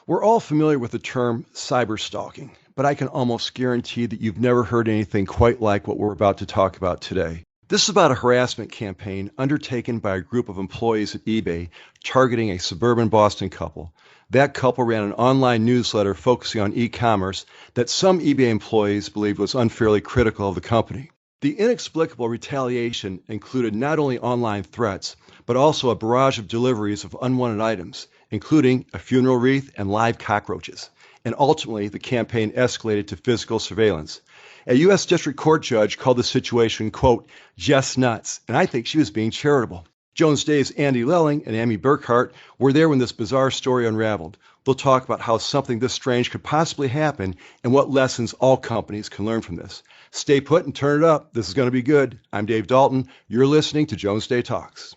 We're all familiar with the term cyberstalking, but I can almost guarantee that you've never heard anything quite like what we're about to talk about today. This is about a harassment campaign undertaken by a group of employees at eBay targeting a suburban Boston couple. That couple ran an online newsletter focusing on e-commerce that some eBay employees believed was unfairly critical of the company. The inexplicable retaliation included not only online threats, but also a barrage of deliveries of unwanted items, including a funeral wreath and live cockroaches. And ultimately, the campaign escalated to physical surveillance. A U.S. District Court judge called the situation, quote, just nuts, and I think she was being charitable. Jones Day's Andy Lelling and Amy Burkhart were there when this bizarre story unraveled. They'll talk about how something this strange could possibly happen and what lessons all companies can learn from this. Stay put and turn it up. This is going to be good. I'm Dave Dalton. You're listening to Jones Day Talks.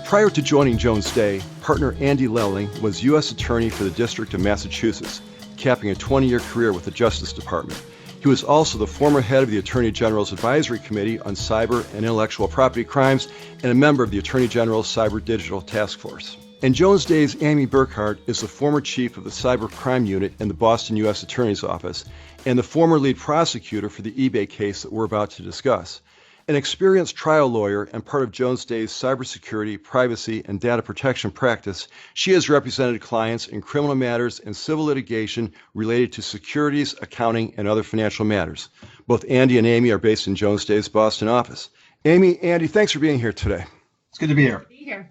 Prior to joining Jones Day, partner Andy Lelling was U.S. Attorney for the District of Massachusetts, capping a 20-year career with the Justice Department. He was also the former head of the Attorney General's Advisory Committee on Cyber and Intellectual Property Crimes and a member of the Attorney General's Cyber Digital Task Force. And Jones Day's Amy Burkhart is the former chief of the Cyber Crime Unit in the Boston U.S. Attorney's Office and the former lead prosecutor for the eBay case that we're about to discuss. An experienced trial lawyer and part of Jones Day's cybersecurity, privacy, and data protection practice, she has represented clients in criminal matters and civil litigation related to securities, accounting, and other financial matters. Both Andy and Amy are based in Jones Day's Boston office. Amy, Andy, thanks for being here today. It's good to be here.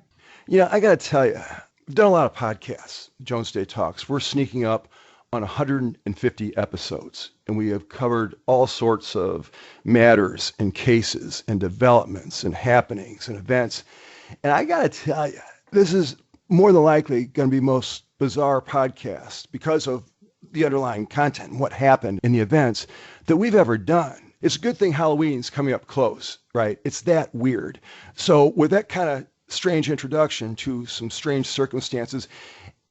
You know, I got to tell you, we've done a lot of podcasts, Jones Day Talks. We're sneaking up on 150 episodes, and we have covered all sorts of matters and cases and developments and happenings and events. And I got to tell you, this is more than likely going to be the most bizarre podcast because of the underlying content and what happened in the events that we've ever done. It's a good thing Halloween's coming up close, right? It's that weird. So with that kind of strange introduction to some strange circumstances,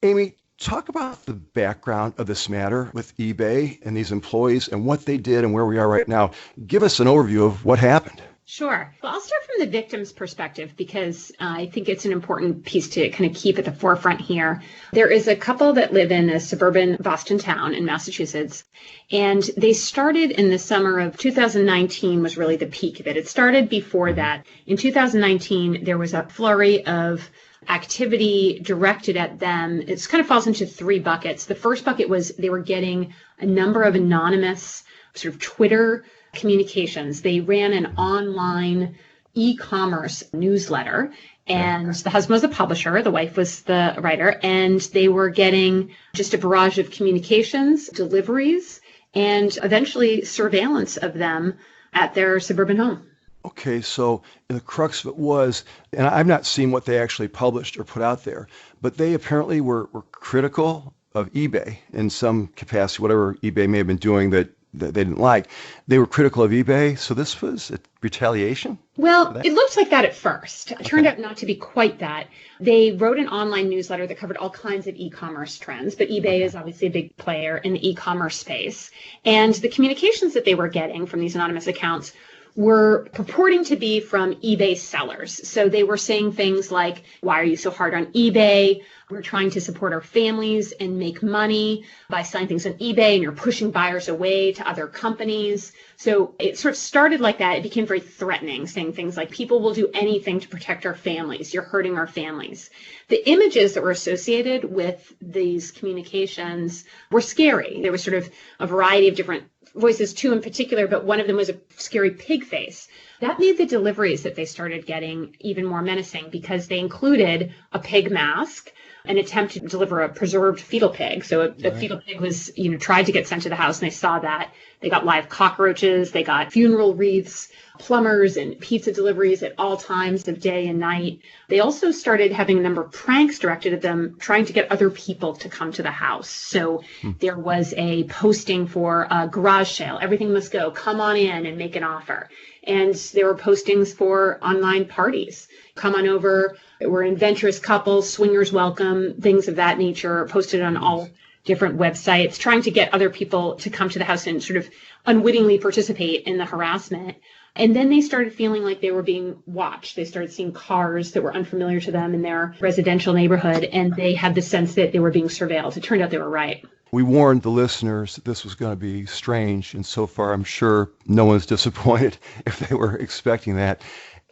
Amy, talk about the background of this matter with eBay and these employees and what they did and where we are right now. Give us an overview of what happened. Sure. Well, I'll start from the victim's perspective because I think it's an important piece to kind of keep at the forefront here. There is a couple that live in a suburban Boston town in Massachusetts, and they started in the summer of 2019 was really the peak of it. It started before that. In 2019, there was a flurry of activity directed at them. It kind of falls into three buckets. The first bucket was they were getting a number of anonymous sort of Twitter communications. They ran an online e-commerce newsletter, and the husband was the publisher, the wife was the writer, and they were getting just a barrage of communications, deliveries, and eventually surveillance of them at their suburban home. Okay, so the crux of it was, and I've not seen what they actually published or put out there, but they apparently were critical of eBay in some capacity, whatever eBay may have been doing that they didn't like. They were critical of eBay, so this was a retaliation? Well, it looked like that at first. It turned out not to be quite that. They wrote an online newsletter that covered all kinds of e-commerce trends, but eBay is obviously a big player in the e-commerce space. And the communications that they were getting from these anonymous accounts were purporting to be from eBay sellers. So they were saying things like, why are you so hard on eBay? We're trying to support our families and make money by selling things on eBay, and you're pushing buyers away to other companies. So it sort of started like that. It became very threatening, saying things like, people will do anything to protect our families. You're hurting our families. The images that were associated with these communications were scary. There was sort of a variety of different voices, two in particular, but one of them was a scary pig face. That made the deliveries that they started getting even more menacing because they included a pig mask, an attempt to deliver a preserved fetal pig. So a fetal pig was, tried to get sent to the house, and they saw that. They got live cockroaches. They got funeral wreaths, plumbers, and pizza deliveries at all times of day and night. They also started having a number of pranks directed at them, trying to get other people to come to the house. So there was a posting for a garage sale. Everything must go. Come on in and make an offer. And there were postings for online parties. Come on over. We're adventurous couples, swingers welcome, things of that nature, posted on all different websites, trying to get other people to come to the house and sort of unwittingly participate in the harassment. And then they started feeling like they were being watched. They started seeing cars that were unfamiliar to them in their residential neighborhood, and they had the sense that they were being surveilled. It turned out they were right. We warned the listeners that this was going to be strange, and so far I'm sure no one's disappointed if they were expecting that.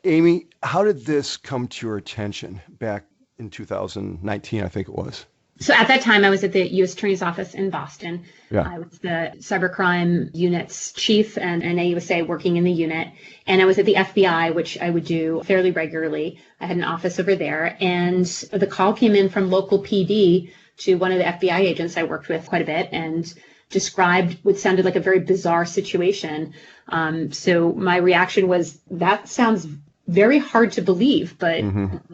Amy, how did this come to your attention back in 2019, I think it was? So at that time, I was at the U.S. Attorney's Office in Boston. Yeah. I was the cybercrime unit's chief and an AUSA working in the unit. And I was at the FBI, which I would do fairly regularly. I had an office over there. And the call came in from local PD to one of the FBI agents I worked with quite a bit and described what sounded like a very bizarre situation. So my reaction was, that sounds very hard to believe, but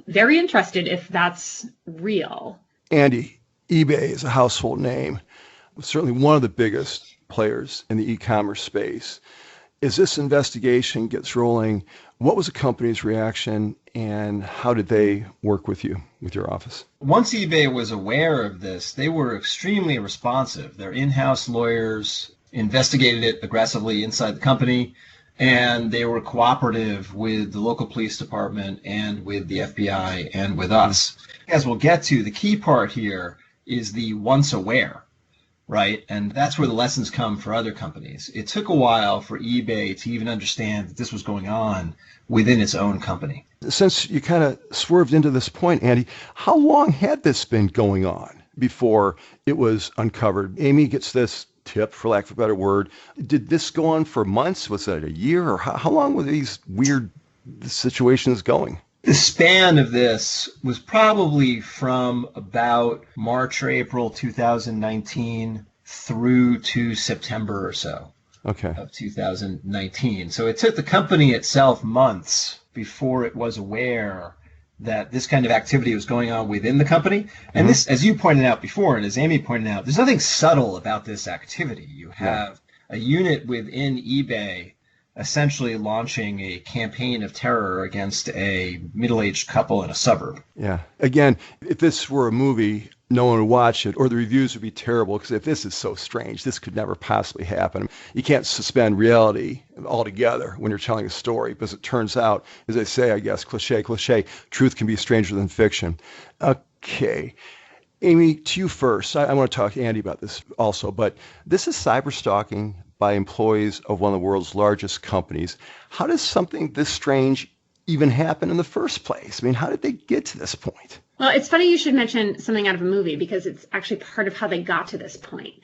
very interested if that's real. Andy, eBay is a household name, certainly one of the biggest players in the e-commerce space. As this investigation gets rolling, what was the company's reaction and how did they work with you, with your office? Once eBay was aware of this, they were extremely responsive. Their in-house lawyers investigated it aggressively inside the company, and they were cooperative with the local police department and with the FBI and with us. As we'll get to, the key part here is the once aware, right? And that's where the lessons come for other companies. It took a while for eBay to even understand that this was going on within its own company. Since you kind of swerved into this point, Andy, how long had this been going on before it was uncovered? Amy gets this tip, for lack of a better word. Did this go on for months? Was it a year? Or how long were these weird situations going? The span of this was probably from about March or April 2019 through to September or so of 2019. So it took the company itself months before it was aware that this kind of activity was going on within the company. And this, as you pointed out before, and as Amy pointed out, there's nothing subtle about this activity. You have a unit within eBay essentially launching a campaign of terror against a middle-aged couple in a suburb. Yeah. Again, if this were a movie, no one would watch it, or the reviews would be terrible, because if this is so strange, this could never possibly happen. You can't suspend reality altogether when you're telling a story, because it turns out, as they say, I guess, cliche, truth can be stranger than fiction. Okay. Amy, to you first. I want to talk to Andy about this also, but this is cyberstalking by employees of one of the world's largest companies. How does something this strange even happen in the first place? I mean, how did they get to this point? Well, it's funny you should mention something out of a movie because it's actually part of how they got to this point.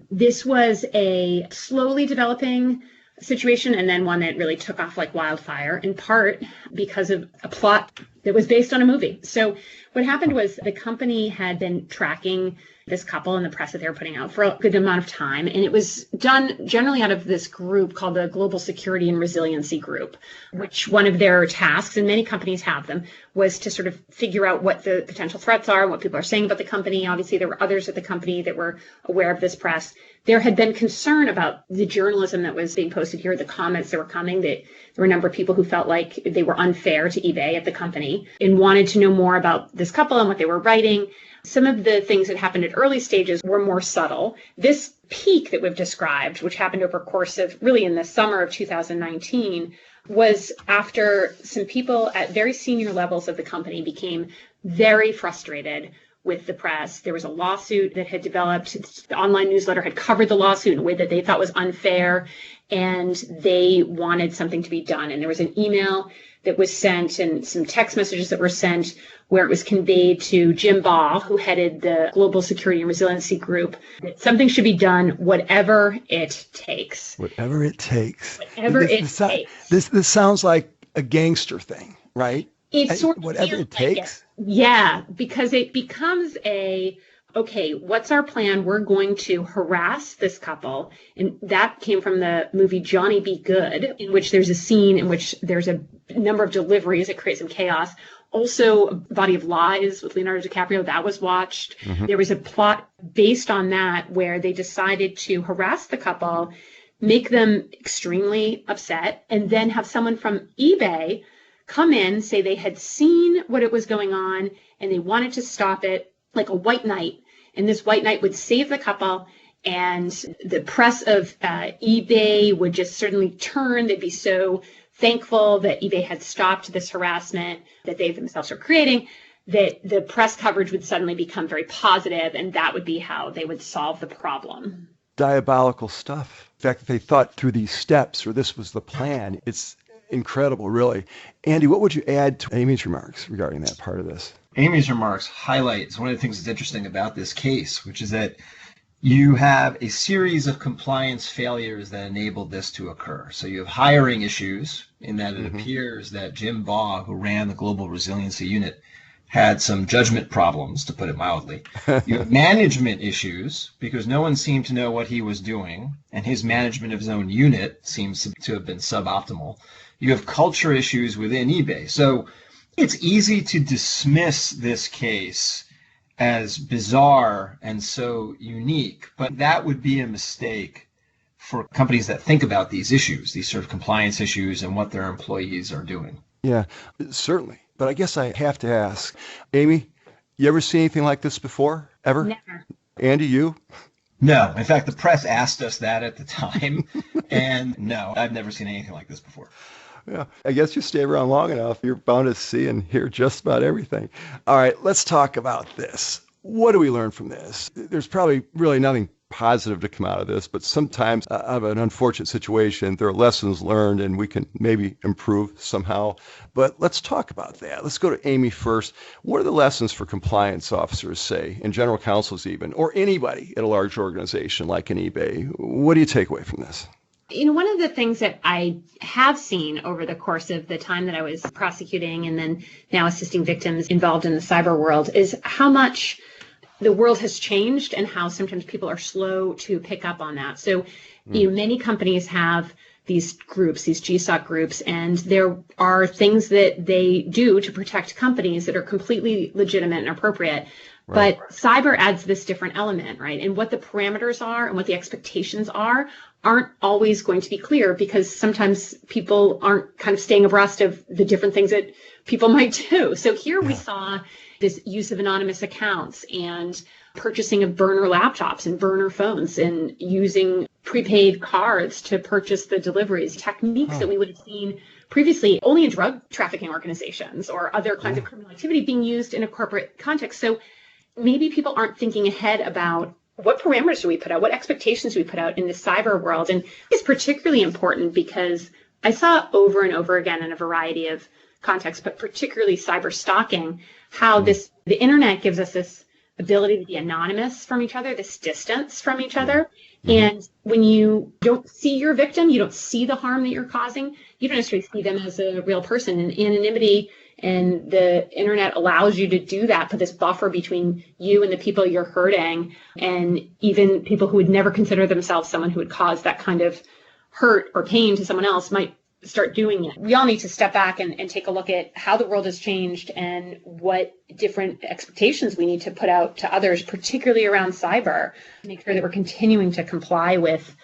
This was a slowly developing situation and then one that really took off like wildfire, in part because of a plot that was based on a movie. So what happened was the company had been tracking this couple and the press that they were putting out for a good amount of time. And it was done generally out of this group called the Global Security and Resiliency Group, which one of their tasks, and many companies have them, was to sort of figure out what the potential threats are, what people are saying about the company. Obviously, there were others at the company that were aware of this press. There had been concern about the journalism that was being posted here, the comments that were coming, that there were a number of people who felt like they were unfair to eBay at the company and wanted to know more about this couple and what they were writing. Some of the things that happened at early stages were more subtle. This peak that we've described, which happened over a course of really in the summer of 2019, was after some people at very senior levels of the company became very frustrated with the press. There was a lawsuit that had developed. The online newsletter had covered the lawsuit in a way that they thought was unfair, and they wanted something to be done. And there was an email that was sent and some text messages that were sent where it was conveyed to Jim Ball, who headed the Global Security and Resiliency Group, that something should be done, whatever it takes. Whatever it takes. Takes. This sounds like a gangster thing, right? It sort of whatever it takes. Yeah, because it becomes okay, what's our plan? We're going to harass this couple. And that came from the movie Johnny Be Good, in which there's a scene in which there's a number of deliveries that create some chaos. Also, a Body of Lies with Leonardo DiCaprio, that was watched. There was a plot based on that where they decided to harass the couple, make them extremely upset, and then have someone from eBay come in, say they had seen what it was going on and they wanted to stop it, like a white knight. And this white knight would save the couple And the press of eBay would just certainly turn. They'd be so thankful that eBay had stopped this harassment that they themselves were creating, that the press coverage would suddenly become very positive, and that would be how they would solve the problem. Diabolical stuff. In fact, they thought through these steps, or this was the plan. It's incredible, really. Andy, what would you add to Amy's remarks regarding that part of this? Amy's remarks highlights one of the things that's interesting about this case, which is that you have a series of compliance failures that enabled this to occur. So you have hiring issues in that it appears that Jim Baugh, who ran the Global Resiliency Unit, had some judgment problems, to put it mildly. You have management issues because no one seemed to know what he was doing, and his management of his own unit seems to have been suboptimal. You have culture issues within eBay. So it's easy to dismiss this case as bizarre and so unique, but that would be a mistake for companies that think about these issues, these sort of compliance issues and what their employees are doing. Yeah, certainly. But I guess I have to ask, Amy, you ever seen anything like this before? Ever? Never. Andy, you? No. In fact, the press asked us that at the time, and no, I've never seen anything like this before. Yeah, I guess you stay around long enough, you're bound to see and hear just about everything. All right, let's talk about this. What do we learn from this? There's probably really nothing positive to come out of this, but sometimes out of an unfortunate situation, there are lessons learned and we can maybe improve somehow. But let's talk about that. Let's go to Amy first. What are the lessons for compliance officers, say, and general counsels even, or anybody at a large organization like an eBay? What do you take away from this? You know, one of the things that I have seen over the course of the time that I was prosecuting and then now assisting victims involved in the cyber world is how much the world has changed and how sometimes people are slow to pick up on that. So, you know, many companies have these groups, these GSOC groups, and there are things that they do to protect companies that are completely legitimate and appropriate. Right. But cyber adds this different element, right? And what the parameters are and what the expectations aren't always going to be clear because sometimes people aren't kind of staying abreast of the different things that people might do. So here we saw this use of anonymous accounts and purchasing of burner laptops and burner phones and using prepaid cards to purchase the deliveries, techniques that we would have seen previously only in drug trafficking organizations or other kinds of criminal activity being used in a corporate context. So maybe people aren't thinking ahead about what parameters do we put out, what expectations do we put out in the cyber world. And it's particularly important because I saw over and over again in a variety of contexts, but particularly cyber stalking, how the internet gives us this ability to be anonymous from each other, this distance from each other. And when you don't see your victim, you don't see the harm that you're causing, you don't necessarily see them as a real person. And anonymity and the internet allows you to do that, put this buffer between you and the people you're hurting, and even people who would never consider themselves someone who would cause that kind of hurt or pain to someone else might start doing it. We all need to step back and take a look at how the world has changed and what different expectations we need to put out to others, particularly around cyber, to make sure that we're continuing to comply with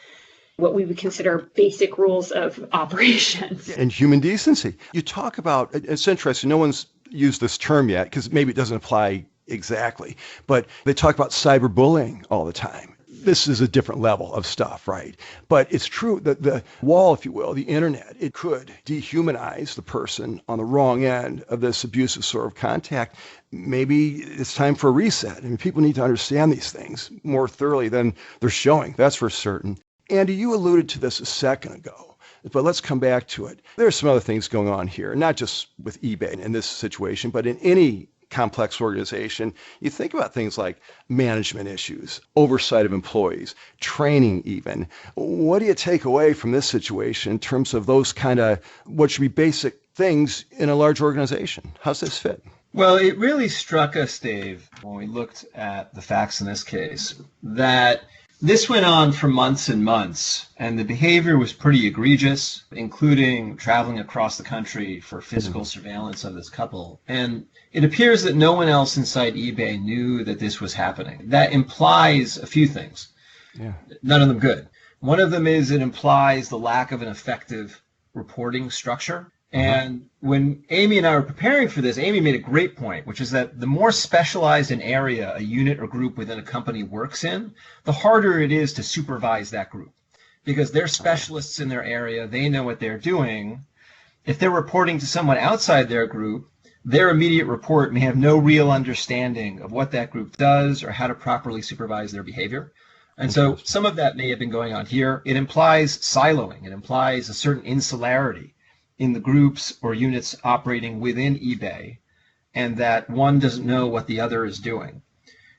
what we would consider basic rules of operations. And human decency. You talk about, it's interesting, no one's used this term yet because maybe it doesn't apply exactly, but they talk about cyberbullying all the time. This is a different level of stuff, right? But it's true that the wall, if you will, the internet, it could dehumanize the person on the wrong end of this abusive sort of contact. Maybe it's time for a reset. I mean, people need to understand these things more thoroughly than they're showing. That's for certain. Andy, you alluded to this a second ago, but let's come back to it. There are some other things going on here, not just with eBay in this situation, but in any complex organization. You think about things like management issues, oversight of employees, training even. What do you take away from this situation in terms of those kind of what should be basic things in a large organization? How's this fit? Well, it really struck us, Dave, when we looked at the facts in this case, that this went on for months and months, and the behavior was pretty egregious, including traveling across the country for physical surveillance of this couple. And it appears that no one else inside eBay knew that this was happening. That implies a few things, none of them good. One of them is it implies the lack of an effective reporting structure. And when Amy and I were preparing for this, Amy made a great point, which is that the more specialized an area a unit or group within a company works in, the harder it is to supervise that group. Because they're specialists in their area, they know what they're doing. If they're reporting to someone outside their group, their immediate report may have no real understanding of what that group does or how to properly supervise their behavior. And so some of that may have been going on here. It implies siloing. It implies a certain insularity in the groups or units operating within eBay, and that one doesn't know what the other is doing.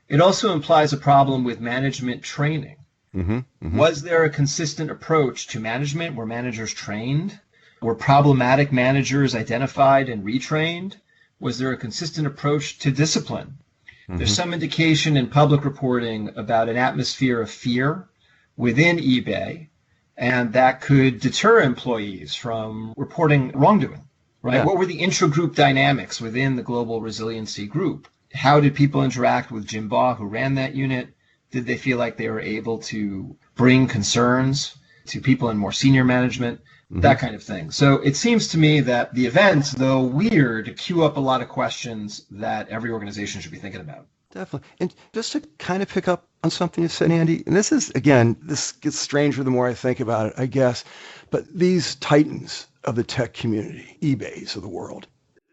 It also implies a problem with management training. Was there a consistent approach to management? Were managers trained? Were problematic managers identified and retrained? Was there a consistent approach to discipline? There's some indication in public reporting about an atmosphere of fear within eBay, and that could deter employees from reporting wrongdoing, right? Yeah. What were the intra-group dynamics within the Global Resiliency Group? How did people interact with Jim Baugh, who ran that unit? Did they feel like they were able to bring concerns to people in more senior management? That kind of thing. So it seems to me that the event, though weird, cue up a lot of questions that every organization should be thinking about. Definitely. And just to kind of pick up on something you said, Andy, and this is, again, this gets stranger the more I think about it, I guess, but these titans of the tech community, eBays of the world,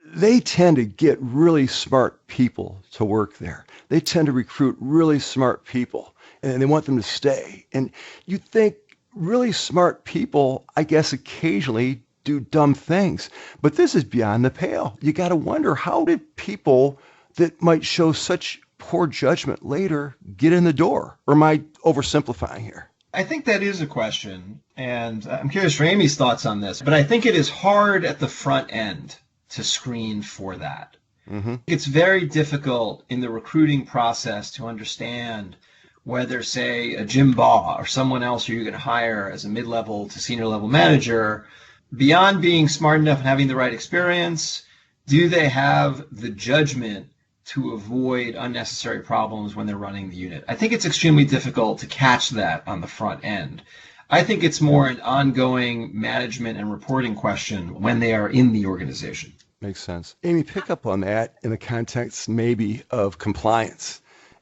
they tend to get really smart people to work there. They tend to recruit really smart people, and they want them to stay. And you think really smart people, I guess, occasionally do dumb things, but this is beyond the pale. You got to wonder, how did people that might show such poor judgment later get in the door? Or am I oversimplifying here? I think that is a question, and I'm curious for Amy's thoughts on this, but I think it is hard at the front end to screen for that. It's very difficult in the recruiting process to understand whether, say, a Jim Baugh or someone else who you're going to hire as a mid-level to senior level manager, beyond being smart enough and having the right experience, do they have the judgment to avoid unnecessary problems when they're running the unit? I think it's extremely difficult to catch that on the front end. I think it's more an ongoing management and reporting question when they are in the organization. Makes sense. Amy, pick up on that in the context maybe of compliance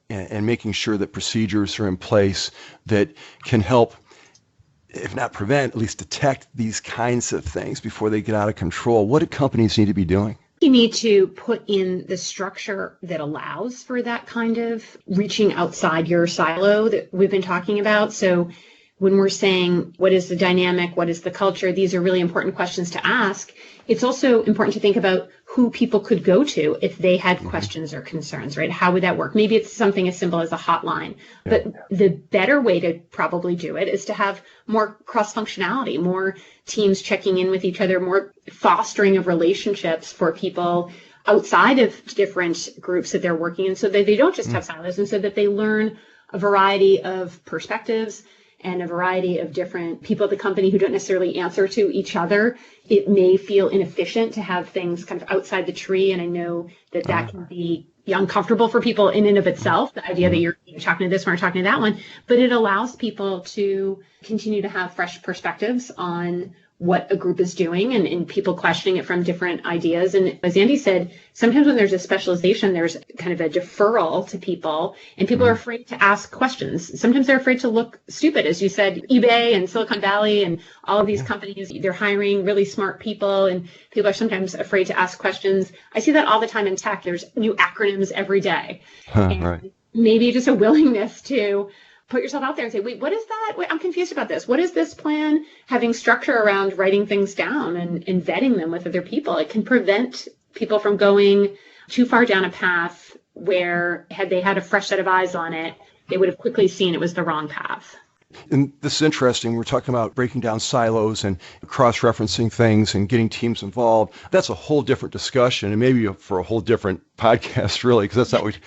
and making sure that procedures are in place that can help, if not prevent, at least detect these kinds of things before they get out of control. What do companies need to be doing? You need to put in the structure that allows for that kind of reaching outside your silo that we've been talking about. So when we're saying, what is the dynamic, what is the culture, these are really important questions to ask. It's also important to think about who people could go to if they had questions or concerns, right? How would that work? Maybe it's something as simple as a hotline, but the better way to probably do it is to have more cross-functionality, more teams checking in with each other, more fostering of relationships for people outside of different groups that they're working in, so that they don't just have silos, and so that they learn a variety of perspectives and a variety of different people at the company who don't necessarily answer to each other. It may feel inefficient to have things kind of outside the tree, and I know that that can be uncomfortable for people in and of itself, the idea that you're talking to this one or talking to that one, but it allows people to continue to have fresh perspectives on what a group is doing and people questioning it from different ideas. And as Andy said, sometimes when there's a specialization, there's kind of a deferral to people, and people are afraid to ask questions. Sometimes they're afraid to look stupid. As you said, eBay and Silicon Valley and all of these companies, they're hiring really smart people, and people are sometimes afraid to ask questions. I see that all the time in tech. There's new acronyms every day. And maybe just a willingness to put yourself out there and say, wait, what is that? Wait, I'm confused about this. What is this plan? Having structure around writing things down and vetting them with other people. It can prevent people from going too far down a path where, had they had a fresh set of eyes on it, they would have quickly seen it was the wrong path. And this is interesting. We're talking about breaking down silos and cross-referencing things and getting teams involved. That's a whole different discussion, and maybe for a whole different podcast, really, because that's not what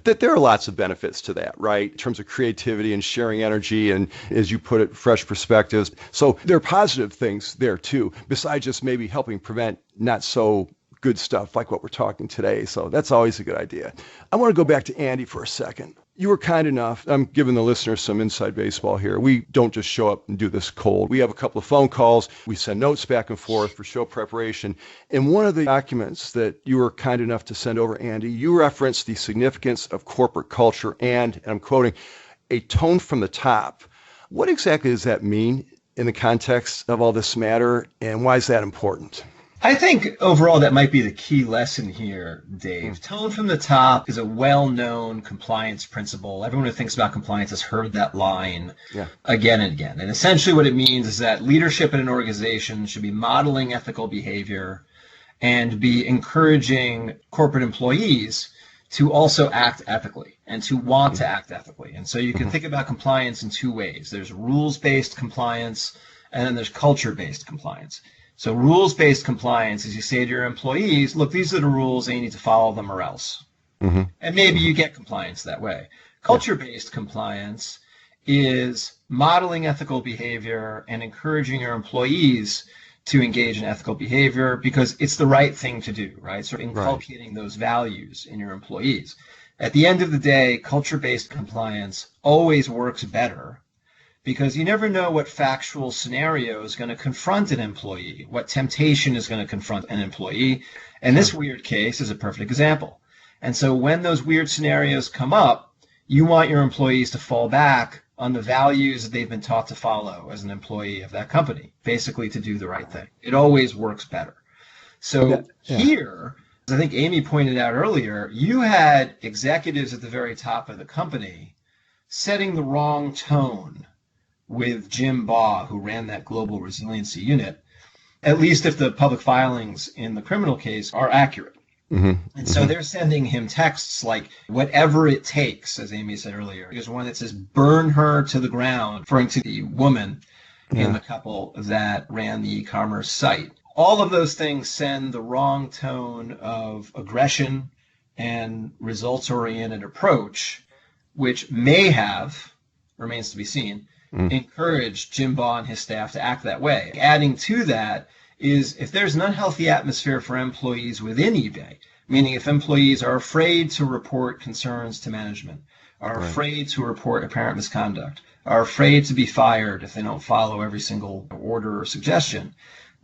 but there are lots of benefits to that, right? In terms of creativity and sharing energy and, as you put it, fresh perspectives. So there are positive things there, too, besides just maybe helping prevent not so good stuff like what we're talking today. So that's always a good idea. I want to go back to Andy for a second. You were kind enough. I'm giving the listeners some inside baseball here. We don't just show up and do this cold. We have a couple of phone calls. We send notes back and forth for show preparation. In one of the documents that you were kind enough to send over, Andy, you referenced the significance of corporate culture and I'm quoting, a tone from the top. What exactly does that mean in the context of all this matter, and why is that important? I think overall that might be the key lesson here, Dave. Tone from the top is a well-known compliance principle. Everyone who thinks about compliance has heard that line again and again. And essentially what it means is that leadership in an organization should be modeling ethical behavior and be encouraging corporate employees to also act ethically and to want to act ethically. And so you can think about compliance in two ways. There's rules-based compliance, and then there's culture-based compliance. So rules-based compliance is you say to your employees, look, these are the rules and you need to follow them or else. And maybe you get compliance that way. Culture-based compliance is modeling ethical behavior and encouraging your employees to engage in ethical behavior because it's the right thing to do, right? Sort of inculcating those values in your employees. At the end of the day, culture-based compliance always works better because you never know what factual scenario is going to confront an employee, what temptation is going to confront an employee. And this weird case is a perfect example. And so when those weird scenarios come up, you want your employees to fall back on the values that they've been taught to follow as an employee of that company, basically to do the right thing. It always works better. So here, as I think Amy pointed out earlier, you had executives at the very top of the company setting the wrong tone with Jim Baugh, who ran that global resiliency unit, at least if the public filings in the criminal case are accurate. And so they're sending him texts like, whatever it takes, as Amy said earlier. There's one that says, burn her to the ground, referring to the woman in the couple that ran the e-commerce site. All of those things send the wrong tone of aggression and results-oriented approach, which may have, remains to be seen, encouraged Jim Baugh and his staff to act that way. Adding to that is if there's an unhealthy atmosphere for employees within eBay, meaning if employees are afraid to report concerns to management, are afraid to report apparent misconduct, are afraid to be fired if they don't follow every single order or suggestion,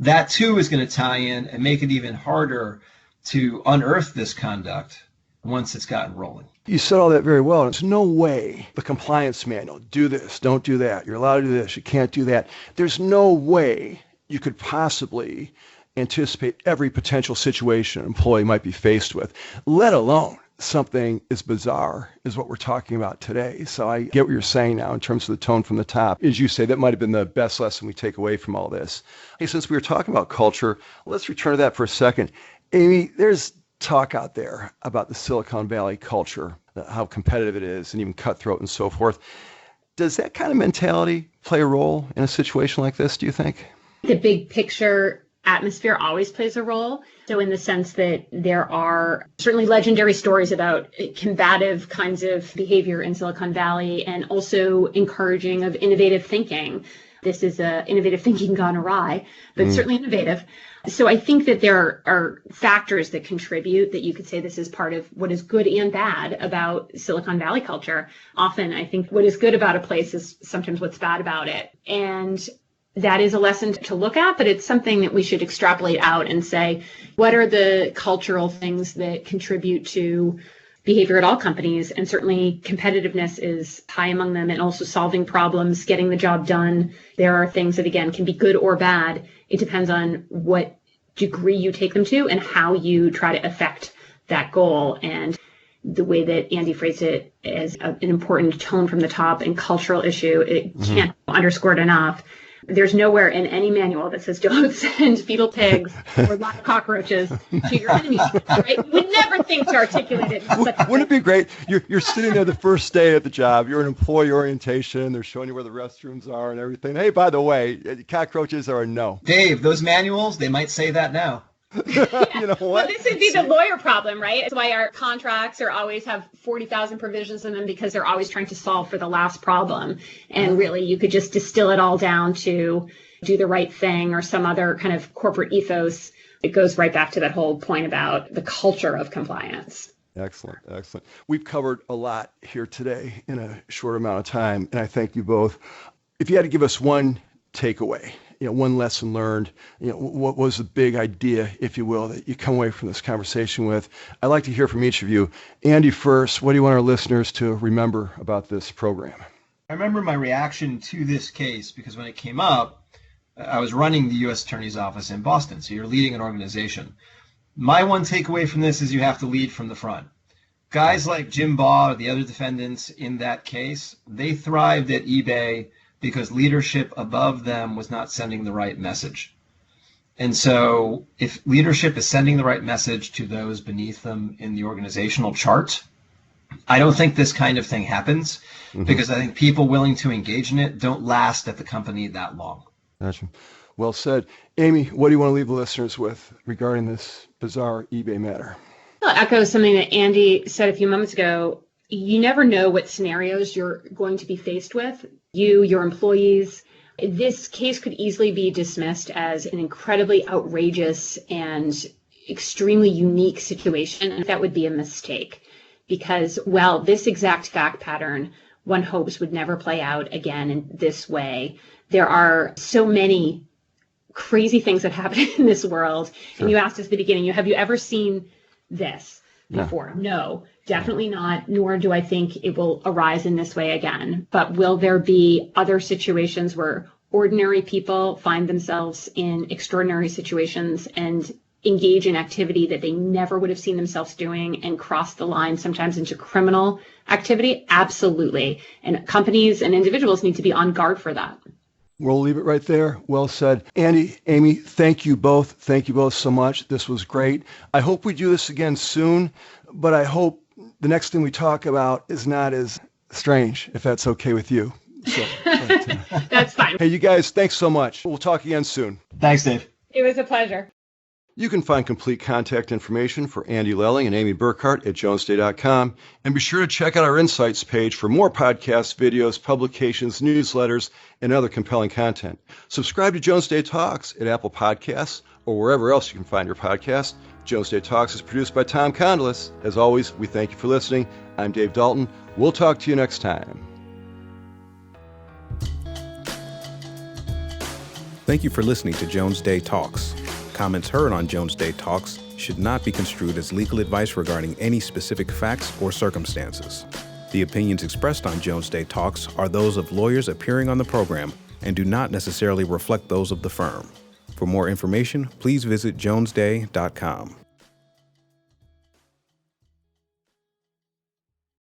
that too is going to tie in and make it even harder to unearth this conduct once it's gotten rolling. You said all that very well. There's no way the compliance manual, do this, don't do that. You're allowed to do this, you can't do that. There's no way you could possibly anticipate every potential situation an employee might be faced with, let alone something as bizarre as what we're talking about today. So I get what you're saying now in terms of the tone from the top. As you say, that might have been the best lesson we take away from all this. Hey, since we were talking about culture, let's return to that for a second. Amy, there's talk out there about the Silicon Valley culture, how competitive it is and even cutthroat and so forth. Does that kind of mentality play a role in a situation like this, do you think? The big picture atmosphere always plays a role. So in the sense that there are certainly legendary stories about combative kinds of behavior in Silicon Valley and also encouraging of innovative thinking. This is innovative thinking gone awry, but certainly innovative. So I think that there are factors that contribute that you could say this is part of what is good and bad about Silicon Valley culture. Often I think what is good about a place is sometimes what's bad about it. And that is a lesson to look at, but it's something that we should extrapolate out and say, what are the cultural things that contribute to behavior at all companies? And certainly competitiveness is high among them, and also solving problems, getting the job done. There are things that, again, can be good or bad. It depends on what degree you take them to and how you try to affect that goal. And the way that Andy phrased it as an important tone from the top and cultural issue, it can't underscore it enough. There's nowhere in any manual that says don't send fetal pigs or live cockroaches to your enemies, right? You would never think to articulate it. Wouldn't it be great? You're sitting there the first day at the job. You're in employee orientation. They're showing you where the restrooms are and everything. Hey, by the way, cockroaches are a no. Dave, those manuals, they might say that now. You know what? Well, this would be the lawyer problem, right? That's why our contracts are always have 40,000 provisions in them, because they're always trying to solve for the last problem. And really, you could just distill it all down to do the right thing or some other kind of corporate ethos. It goes right back to that whole point about the culture of compliance. Excellent, excellent. We've covered a lot here today in a short amount of time, and I thank you both. If you had to give us one takeaway, one lesson learned, what was the big idea, if you will, that you come away from this conversation with? I'd like to hear from each of you. Andy first, what do you want our listeners to remember about this program? I remember my reaction to this case because when it came up, I was running the U.S. Attorney's Office in Boston, so you're leading an organization. My one takeaway from this is you have to lead from the front. Guys like Jim Baugh, the other defendants in that case, they thrived at eBay because leadership above them was not sending the right message. And so if leadership is sending the right message to those beneath them in the organizational chart, I don't think this kind of thing happens because I think people willing to engage in it don't last at the company that long. Gotcha. Well said. Amy, what do you want to leave the listeners with regarding this bizarre eBay matter? I'll echo something that Andy said a few moments ago. You never know what scenarios you're going to be faced with. You, your employees. This case could easily be dismissed as an incredibly outrageous and extremely unique situation, and that would be a mistake. Because, well, this exact fact pattern, one hopes would never play out again in this way. There are so many crazy things that happen in this world. Sure. And you asked us at the beginning, have you ever seen this before? No, definitely not, nor do I think it will arise in this way again. But will there be other situations where ordinary people find themselves in extraordinary situations and engage in activity that they never would have seen themselves doing and cross the line sometimes into criminal activity? Absolutely. And companies and individuals need to be on guard for that. We'll leave it right there. Well said. Andy, Amy, thank you both. Thank you both so much. This was great. I hope we do this again soon, but I hope the next thing we talk about is not as strange, if that's okay with you. So, That's fine. Hey, you guys, thanks so much. We'll talk again soon. Thanks, Dave. It was a pleasure. You can find complete contact information for Andy Lelling and Amy Burkhart at jonesday.com. And be sure to check out our Insights page for more podcasts, videos, publications, newsletters, and other compelling content. Subscribe to Jones Day Talks at Apple Podcasts or wherever else you can find your podcast. Jones Day Talks is produced by Tom Condolis. As always, we thank you for listening. I'm Dave Dalton. We'll talk to you next time. Thank you for listening to Jones Day Talks. Comments heard on Jones Day Talks should not be construed as legal advice regarding any specific facts or circumstances. The opinions expressed on Jones Day Talks are those of lawyers appearing on the program and do not necessarily reflect those of the firm. For more information, please visit jonesday.com.